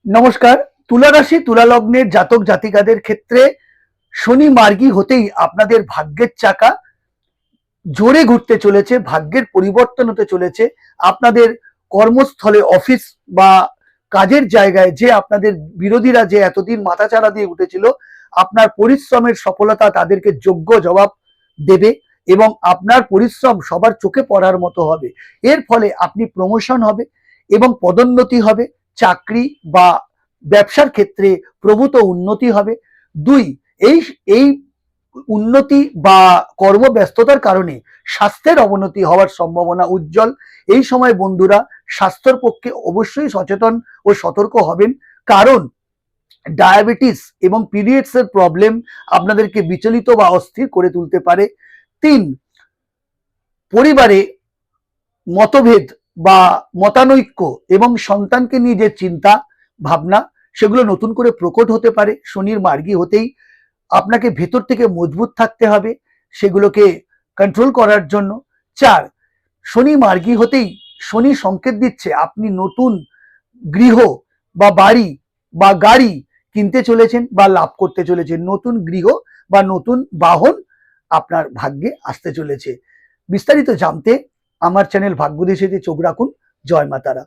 নমস্কার। তুলা রাশি তুলা লগ্নের জাতক জাতিকাদের ক্ষেত্রে শনি মার্গী হতেই আপনাদের ভাগ্যের চাকা জোরে ঘুরতে চলেছে, ভাগ্যের পরিবর্তন হতে চলেছে। আপনাদের কর্মস্থলে, অফিস বা কাজের জায়গায় যে আপনাদের বিরোধীরা যে এতদিন মাথাচাড়া দিয়ে উঠেছিল, আপনার পরিশ্রমের সফলতা তাদেরকে যোগ্য জবাব দেবে এবং আপনার পরিশ্রম সবার চোখে পড়ার মতো হবে। এর ফলে আপনি প্রমোশন হবে এবং পদোন্নতি হবে। চাকরি বা ব্যবসার ক্ষেত্রে প্রভূত উন্নতি হবে। দুই, এই এই উন্নতি বা কর্মব্যস্ততার কারণে স্বাস্থ্যের অবনতি হওয়ার সম্ভাবনা উজ্জ্বল। এই সময় বন্ধুরা স্বাস্থ্যের পক্ষে অবশ্যই সচেতন ও সতর্ক হবেন, কারণ ডায়াবেটিস এবং পিরিয়ডস এর প্রবলেম আপনাদেরকে বিচলিত বা অস্থির করে তুলতে পারে। তিন, পরিবারে মতভেদ বা মতানৈক্য এবং সন্তানকে নিয়ে যে চিন্তা ভাবনা, সেগুলো নতুন করে প্রকট হতে পারে শনির মার্গী হতেই। আপনাকে ভেতর থেকে মজবুত থাকতে হবে সেগুলোকে কন্ট্রোল করার জন্য। চার, শনি মার্গী হতেই শনি সংকেত দিচ্ছে আপনি নতুন গৃহ বা বাড়ি বা গাড়ি কিনতে চলেছেন বা লাভ করতে চলেছেন। নতুন গৃহ বা নতুন বাহন আপনার ভাগ্যে আসতে চলেছে। বিস্তারিত জানতে আমার চ্যানেল ভাগ্যদেশীতে চোখ রাখুন। জয় মা তারা।